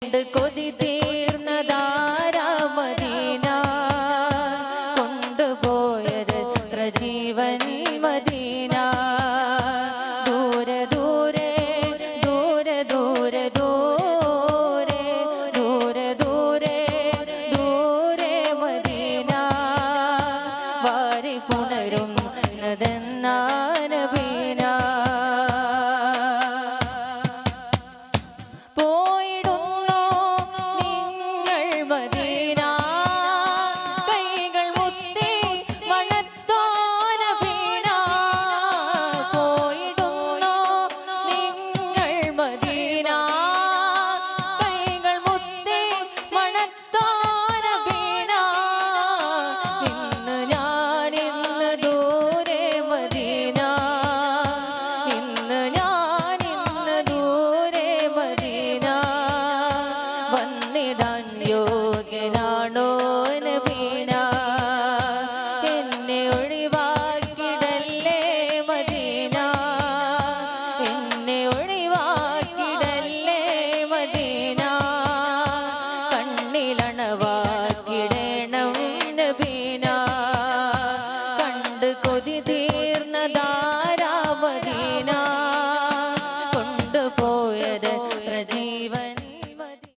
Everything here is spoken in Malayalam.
കൊതി തീർന്നതാരാ മദീന കൊണ്ടുപോയത് ജീവൻ മദീന ദൂരെ ദൂരെ ദൂരെ ദൂരെ ദൂരെ ദൂരെ ദൂരെ ദൂരെ മദീന വാരി പുണരും നദന്നാനബീന യോഗ്യനാണോ നബീന എന്നെ ഒഴിവാക്കിടല്ലേ മദീന എന്നെ ഒഴിവാക്കിടല്ലേ മദീന കണ്ണിലണവാക്കിടണം നബീന കണ്ട് കൊതി തീർന്നതാ